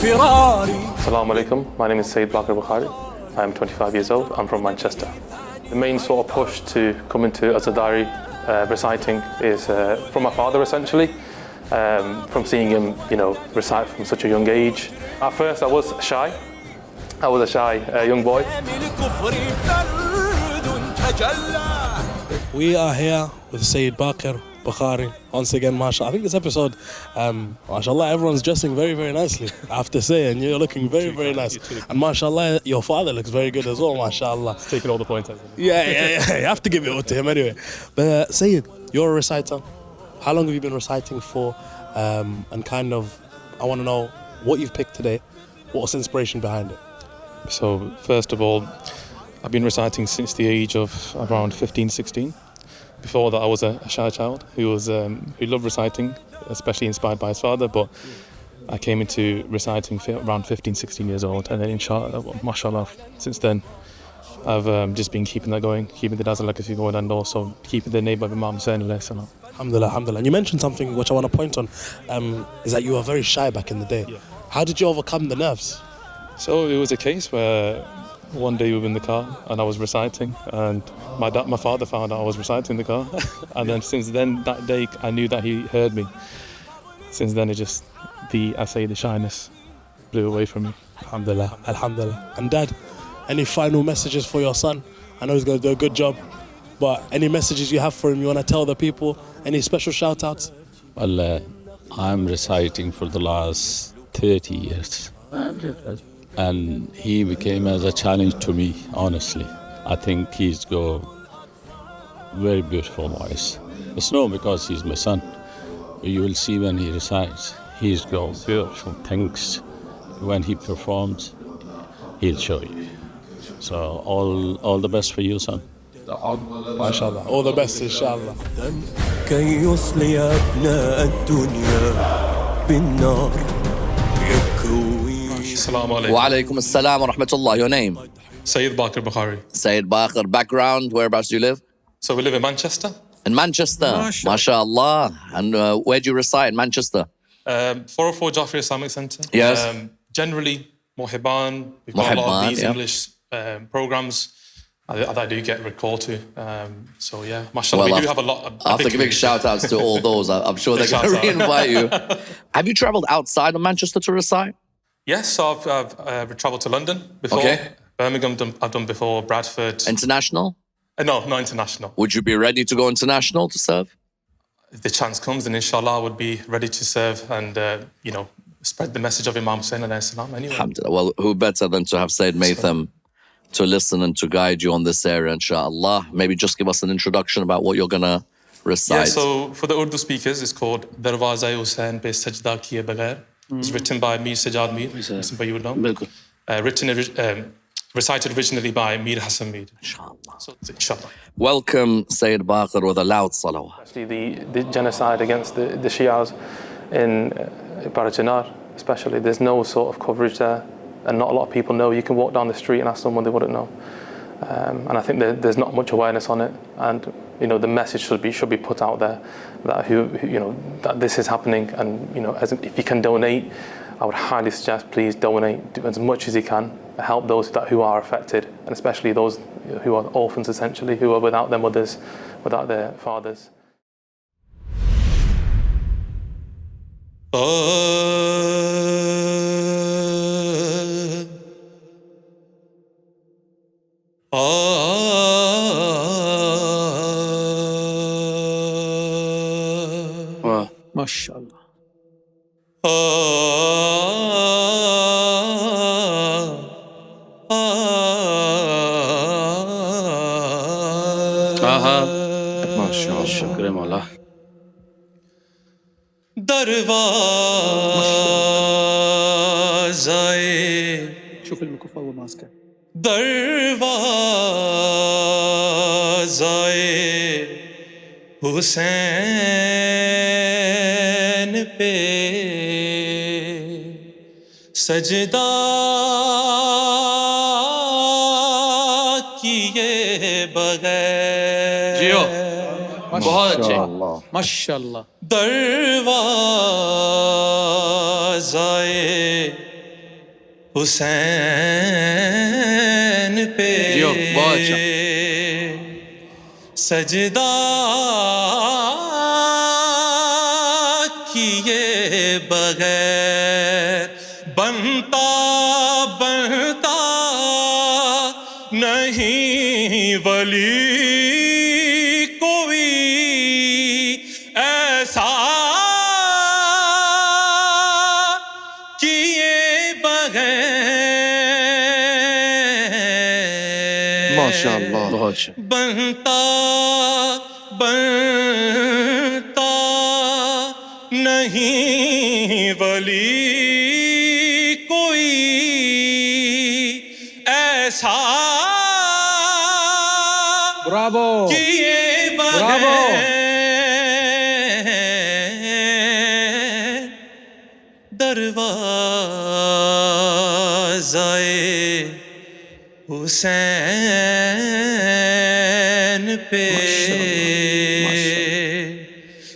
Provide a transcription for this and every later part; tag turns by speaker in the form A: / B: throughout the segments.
A: Assalamu alaikum, my name is Baqir Bokhari. I am 25 years old, I'm from Manchester. The main sort of push to come into Azadari reciting is from my father essentially, from seeing him, recite from such a young age. At first I was shy, young boy.
B: We are here with Sayyid Baqir Bokhari. Once again, mashallah. I think this episode, mashallah, everyone's dressing very, very nicely. I have to say, and you're looking very, very nice. And mashallah, your father looks very good as well, mashallah.
A: He's taking all the points.
B: Yeah. You have to give it all to him anyway. But Sayyid, you're a reciter. How long have you been reciting for? And kind of, I want to know what you've picked today. What's the inspiration behind it?
C: So, first of all, I've been reciting since the age of around 15, 16. Before that, I was a shy child who loved reciting, especially inspired by his father. But I came into reciting around 15, 16 years old, and then inshallah, mashallah, since then, I've just been keeping that going, keeping the dazzle legacy going, and also keeping the name of Imam Hussein.
B: Alhamdulillah, alhamdulillah. And you mentioned something which I want to point on, is that you were very shy back in the day.
C: Yeah.
B: How did you overcome the nerves?
C: So it was a case where one day we were in the car and I was reciting, and my father found out I was reciting in the car, and then since then, that day, I knew that he heard me. Since then, the shyness blew away from me.
B: Alhamdulillah, alhamdulillah. And Dad, any final messages for your son? I know he's going to do a good job, but any messages you have for him you want to tell the people? Any special shout outs?
D: Well, I'm reciting for the last 30 years. And he became as a challenge to me, honestly. I think he's got very beautiful voice. It's not because he's my son. You will see when he recites, he's got beautiful things. When he performs, he'll show you. So all the best for you, son.
B: MashaAllah. All the best, inshallah.
E: كي يصلي أبناء الدنيا بالنار يكوي.
C: Assalamu alaikum.
F: Wa alaikum assalam wa rahmatullah. Your name?
C: Sayyid Baqir Bokhari.
F: Sayyid Baqir. Background, whereabouts do you live?
C: So we live in Manchester.
F: In Manchester. MashaAllah. And where do you recite in Manchester?
C: 404 Joffrey Islamic Centre.
F: Yes.
C: Generally, Muhibban. We've got a lot of these
F: yeah.
C: English programs that I do get recalled to. So yeah, mashallah, we do have a lot.
F: I have to give big shout outs to all those. I'm sure they're going to re-invite you. Have you travelled outside of Manchester to recite?
C: Yes, so I've travelled to London before.
F: Okay.
C: Birmingham I've done before, Bradford.
F: International?
C: No, not international.
F: Would you be ready to go international to serve?
C: If the chance comes, then inshallah I would be ready to serve and, spread the message of Imam Hussein alayhi salam anyway.
F: Alhamdulillah. Well, who better than to have Sayyid Maytham to listen and to guide you on this area, inshallah. Maybe just give us an introduction about what you're going to recite.
C: Yeah, so for the Urdu speakers, it's called Darwaza-e Hussain Pe Sajda Kiye Baghair. It's written by Mir Sajjad Mir, you would know. Recited originally by Mir Hassan Mir.
F: Inshallah.
C: So, inshallah.
F: Welcome, Sayyid Baqir, with a loud salawat.
A: Actually, the genocide against the Shias in Barajanar, especially, there's no sort of coverage there, and not a lot of people know. You can walk down the street and ask someone, they wouldn't know. And I think there's not much awareness on it, and the message should be put out there that that this is happening, and if you can donate, I would highly suggest please donate, do as much as you can, help those who are affected, and especially those who are orphans essentially, who are without their mothers, without their fathers.
E: MashaAllah.
D: MashaAllah. Shukr Mawla.
E: دروازه شوف الميكروفون وهو ماسكه دروازه حسین پہ سجدہ کیے بغیر
F: جیو بہت اچھے
E: ماشاءاللہ
F: دروازۂ
E: حسین پہ سجدہ کیے بغیر بنتا نہیں ولی کوئی ایسا کیے بغیر
F: ماشاءاللہ بہت
E: بنتا نہیں ولی کوئی ایسا
G: برافو
E: کیے بغیر دروازۂ حسین پہ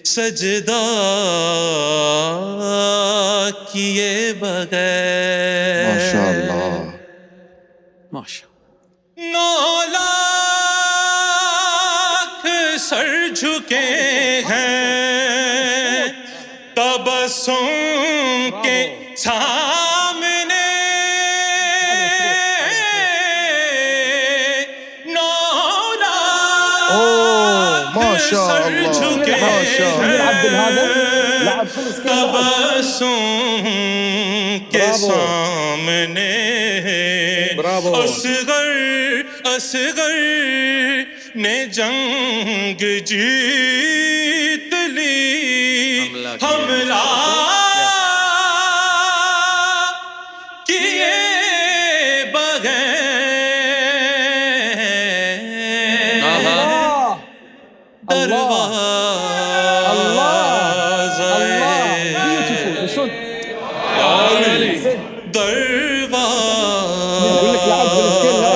E: سجدہ کیے بغیر
F: ماشاءاللہ ماشاءاللہ
E: 9 لاکھ سر جھکے ہیں تبسم کے سامنے 9 لاکھ سر جھکے تبسم کے سامنے اصغر نے جنگ جیت لی حملہ کیے بغیر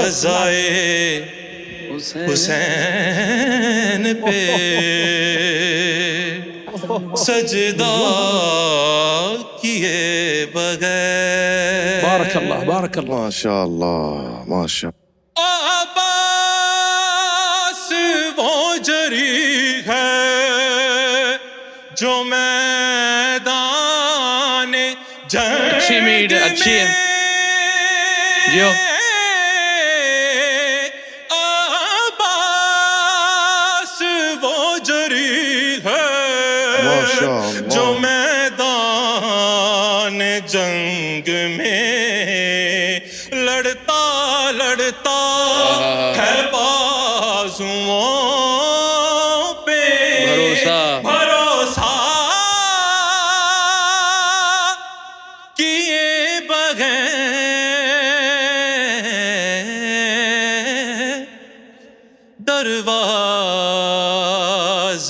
E: دروازۂ حسین پہ سجدہ کیے بغیر
G: بارک اللہ بارک اللہ
F: ماشاءاللہ ماشاءاللہ
E: عباس وہ جری ہے جو میدان جنگ میں عباس وہ جری ہے جو میدان جنگ میں لڑتا ہے بازوؤں پہ بھروسہ کیے بغیر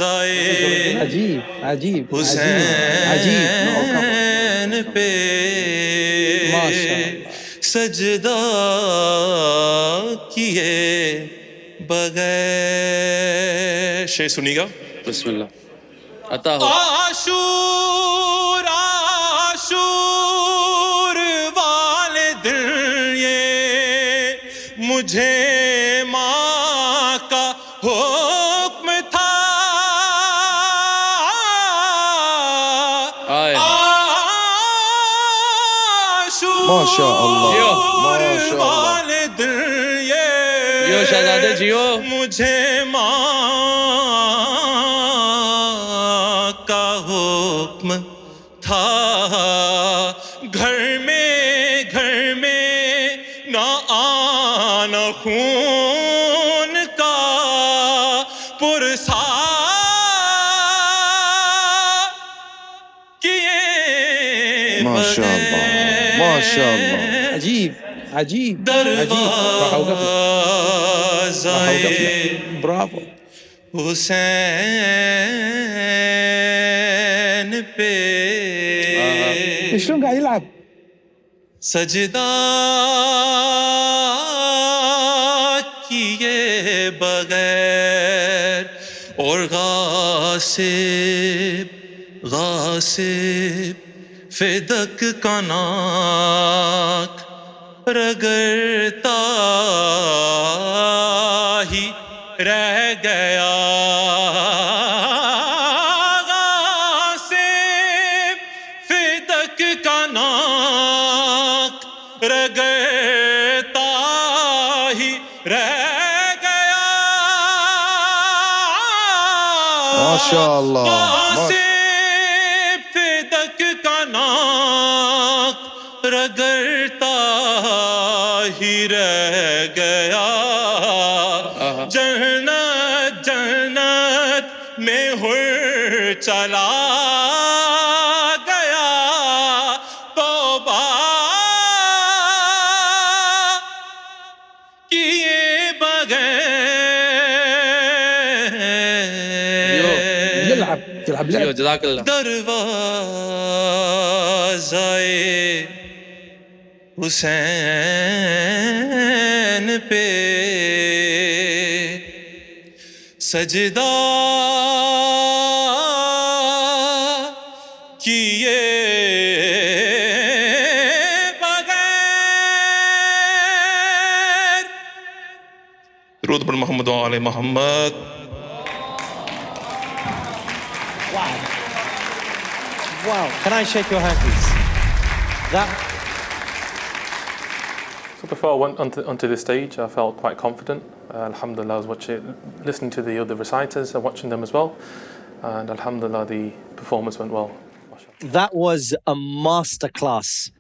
E: دروازۂ
G: عجیب
E: حسین پہ سجدہ کیے بغیر شے سنی گا
H: بسم اللہ عطا ہو
E: عاشور والے دن یہ مجھے ماں کا حکم تھا عاشور والے دن یہ
H: شہزادے جیو
E: مجھے ماں کا حکم تھا گھر میں نہ آنا خون کا پرسا کیے
F: ماشاءاللہ
G: عجیب
E: دروازۂ
G: برافو
E: حسین پہ
G: شلون قاعد يلعب
E: سجدہ کیے بغیر اور غاصب فدق کا ناک रगड़ता ही रह गया से फिदक का नाक रगड़ता ही रह गया
I: माशाअल्लाह
E: से फिदक का नाक रगड़ता ही रह गया जन्नत जन्नत में हुर चला गया तौबा किए बगैर
G: يلعب
H: जियो
G: لعب
H: जज़ाकल्लाह
E: दरवाज़ाए हुसैन पे सजदा किए बगैर दुरूद पर मोहम्मद व आले Mohammad
J: Wow. Can I shake your hand, please? That.
A: So before I went onto the stage, I felt quite confident. Alhamdulillah, I was listening to the other reciters and watching them as well. And alhamdulillah, the performance went well.
J: That was a masterclass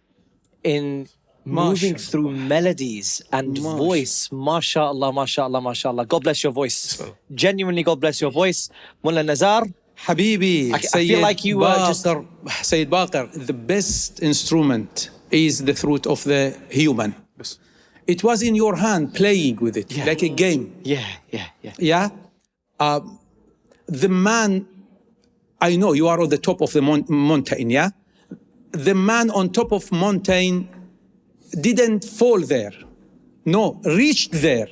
J: in moving through melodies and voice. MashaAllah, MashaAllah, MashaAllah. God bless your voice. Genuinely, God bless your voice. Mullah Nazar.
G: حبيبي
J: I feel like you were just...
G: Sayyid Baqir, the best instrument is the throat of the human. It was in your hand, playing with it, like a game.
J: Yeah.
G: Yeah? The man, I know you are on the top of the mountain, yeah? The man on top of mountain didn't fall there. No, reached there.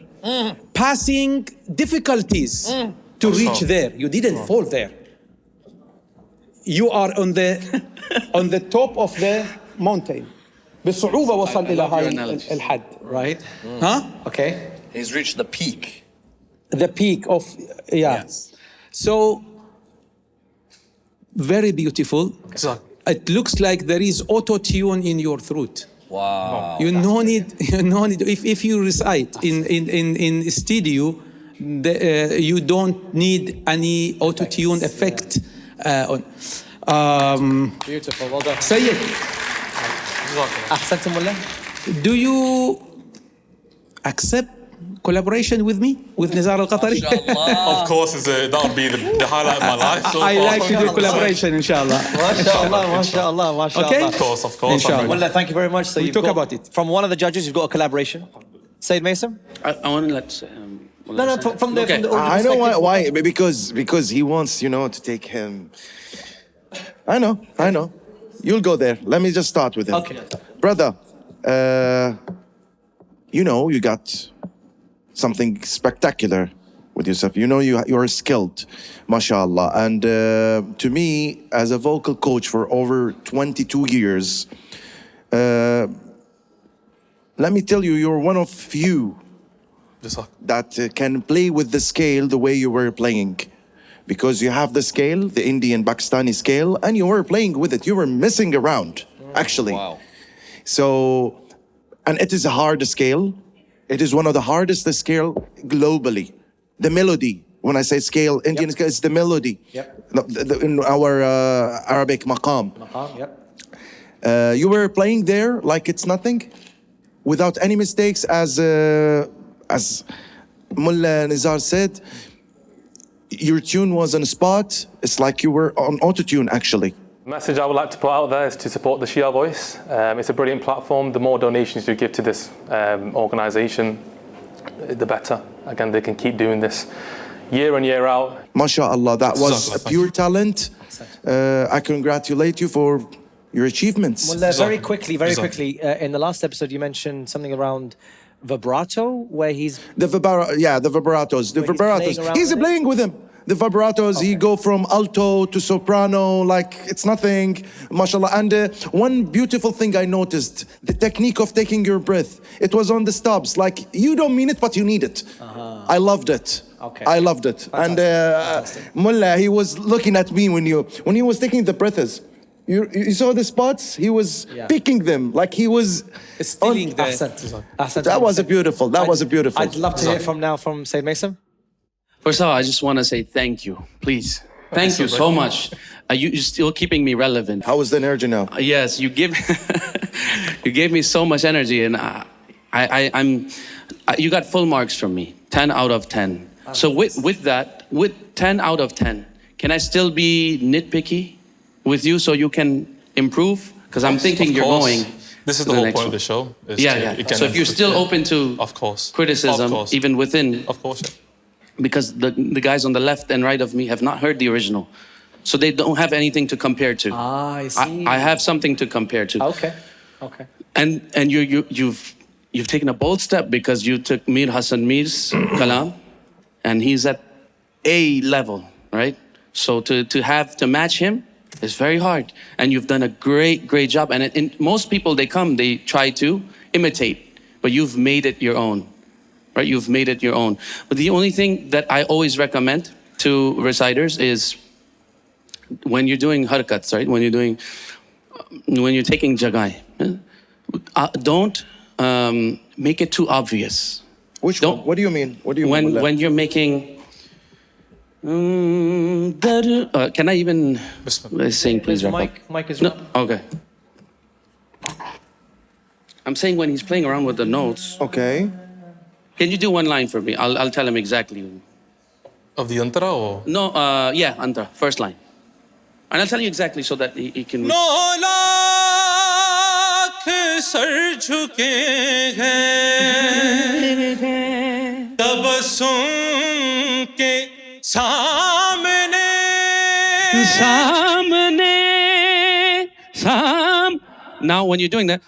G: Passing difficulties to reach there. You didn't fall there. You are on the top of the mountain. بصعوبة وصل إلى هاي الحد.
J: Right?
G: Huh?
J: Okay.
F: He's reached the peak.
G: The peak of, yeah.
F: Yes.
G: So, very beautiful. It looks like there is auto-tune in your throat.
F: Wow.
G: You no need. If you recite in studio, you don't need any auto-tune effect.
J: Beautiful, well done.
G: Sayyid,
J: أحسنتم ولا؟
G: do you accept collaboration with me, with Nizar Al-Qatari?
E: Of course, that would be the highlight of my life. So
G: I
E: far.
G: like to do collaboration, inshallah.
J: MashaAllah.
G: Okay?
E: Of course.
G: Inshallah.
J: Wallah, thank you very much. So
G: We'll
J: you've
G: talk
J: got-
G: about it.
J: From one of the judges, you've got a collaboration. Sayyid Mason?
H: I want to let
J: No, from the...
H: Okay.
J: From the
I: I know why because he wants to take him. I know you'll go there. Let me just start with him.
J: Okay.
I: Brother, you got something spectacular with yourself. You're skilled, mashallah. And to me, as a vocal coach for over 22 years, let me tell you, you're one of few that can play with the scale the way you were playing. Because you have the scale, the Indian Pakistani scale, and you were playing with it. You were messing around, actually.
F: Wow.
I: So, and it is a hard scale. It is one of the hardest scale globally. The melody, when I say scale, Indian scale, it's the melody. In our Arabic maqam.
J: Yep.
I: You were playing there like it's nothing, without any mistakes, as Mullah Nizar said. Your tune was on spot. It's like you were on auto-tune, actually.
A: The message I would like to put out there is to support the Shia Voice. It's a brilliant platform. The more donations you give to this organisation, the better. Again, they can keep doing this year in, year out.
I: MashaAllah, that was a pure talent. I congratulate you for your achievements.
J: Well, very quickly, in the last episode you mentioned something around vibrato, where he's...
I: The vibratos.
J: He's playing around
I: He's
J: with
I: playing with them. the vibratos, he go from alto to soprano, like it's nothing, mashallah. And one beautiful thing I noticed, the technique of taking your breath. It was on the stops, like you don't mean it, but you need it. I loved it.
J: Okay.
I: I loved it.
J: Fantastic.
I: And Mullah, he was looking at me when he was taking the breaths. You saw the spots? He was picking them like he was
J: stealing the.
I: That was a beautiful.
J: I'd love to hear from Sayyid Mason.
H: First of all, I just want to say thank you, please. Thank you so much. You're still keeping me relevant.
I: How is the energy now?
H: Yes, you give you gave me so much energy, and you got full marks from me, 10 out of 10. So with that, with 10 out of 10, can I still be nitpicky with you so you can improve? Because I'm thinking you're going.
C: This is the whole point of the show.
H: So if you're still open to criticism, even within.
C: Of course.
H: Because the guys on the left and right of me have not heard the original. So they don't have anything to compare to.
J: I see.
H: I have something to compare to.
J: Okay.
H: And you've taken a bold step because you took Mir Hassan Mir's kalam, and he's at A level, right? So to match him is very hard. And you've done a great job. And most people, they try to imitate, but you've made it your own. Right? You've made it your own. But the only thing that I always recommend to reciters is when you're doing harkats, right? When you're taking jagai, don't make it too obvious.
I: Which one? What do you mean? What do you mean?
H: When you're making, can I even sing, please?
J: Mic is on.
H: Okay. I'm saying when he's playing around with the notes.
I: Okay.
H: Can you do one line for me? I'll tell him exactly.
C: Of the antara or?
H: No, antara, first line. And I'll tell you exactly so that he can...
K: No lakh sar jhuke hain tabassum ke samne.
H: Now when you're doing that,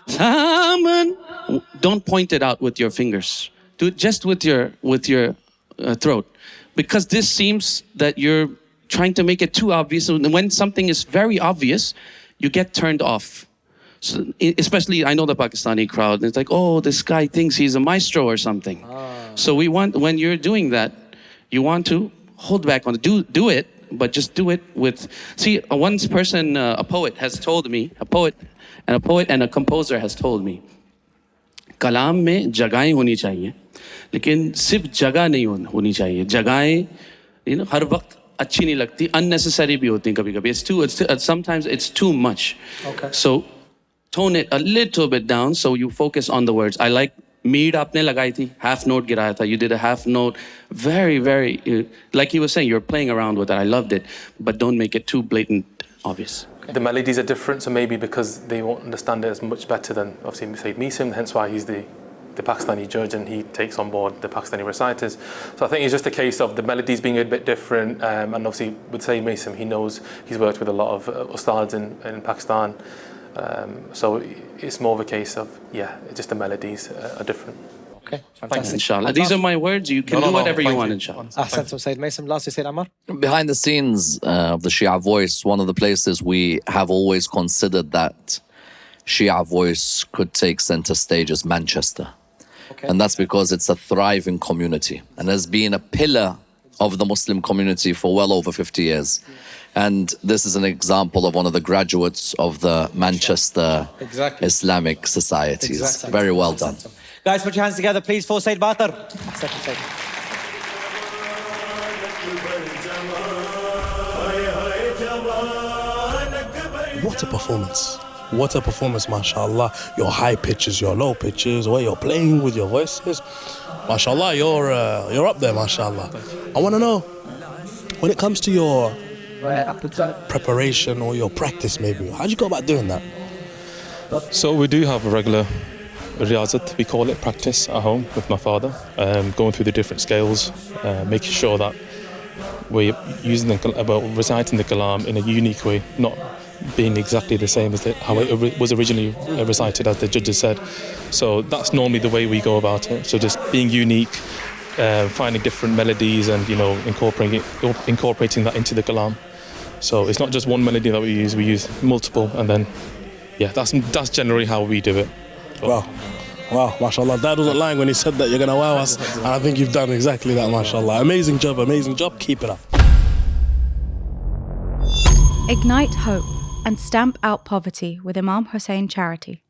H: don't point it out with your fingers. Do it just with your throat, because this seems that you're trying to make it too obvious. And when something is very obvious, you get turned off. So, especially, I know the Pakistani crowd, and it's like, oh, this guy thinks he's a maestro or something. So when you're doing that, you want to hold back on it. Do it, but just do it with. See, one person, a poet has told me, a poet and a composer has told me, कलाम में जगहें होनी चाहिए, लेकिन सिर्फ जगह नहीं होनी चाहिए. जगहें हर वक्त अच्छी नहीं लगती, unnecessary भी होती हैं कभी-कभी. Sometimes it's too much.
J: Okay.
H: So tone it a little bit down so you focus on the words. I like मीड आपने लगाई थी, half note गिराया था. You did a half note, very, like he was saying, you're playing around with it. I loved it, but don't make it too blatant, obvious.
A: The melodies are different, so maybe because they won't understand it as much better than obviously Sayyid Meesim, hence why he's the Pakistani judge and he takes on board the Pakistani reciters. So I think it's just a case of the melodies being a bit different, and obviously with Sayyid Meesim, he knows he's worked with a lot of ustads in Pakistan, so it's more of a case of, just the melodies are different.
J: Okay, fantastic.
H: Inshallah. These are my words. You can do whatever you want, inshallah.
J: Ahsantum, Sayyid Mason. Lastly, Sayyid Ammar.
F: Behind the scenes of the Shia Voice, one of the places we have always considered that Shia Voice could take center stage is Manchester.
J: Okay.
F: And that's because it's a thriving community and has been a pillar of the Muslim community for well over 50 years. And this is an example of one of the graduates of the Manchester Islamic Societies.
J: Exactly.
F: Very well done.
J: Guys, put your hands together, please, for Sayyid Baqir.
B: What a performance. What a performance, mashallah. Your high pitches, your low pitches, where you're playing with your voices. Mashallah, you're up there, mashallah. I want to know, when it comes to your preparation or your practice maybe, how do you go about doing that?
C: So we do have a regular riyazat, we call it, practice at home with my father, going through the different scales, making sure that we're reciting the kalam in a unique way, not being exactly the same as how it was originally recited, as the judges said. So that's normally the way we go about it. So just being unique, finding different melodies and, you know, incorporating that into the kalam. So it's not just one melody that we use multiple, and then, yeah, that's generally how we do it.
B: Wow. Wow, mashallah. Dad wasn't lying when he said that you're going to wow us. And I think you've done exactly that, mashallah. Amazing job. Keep it up.
L: Ignite hope and stamp out poverty with Imam Hussein Charity.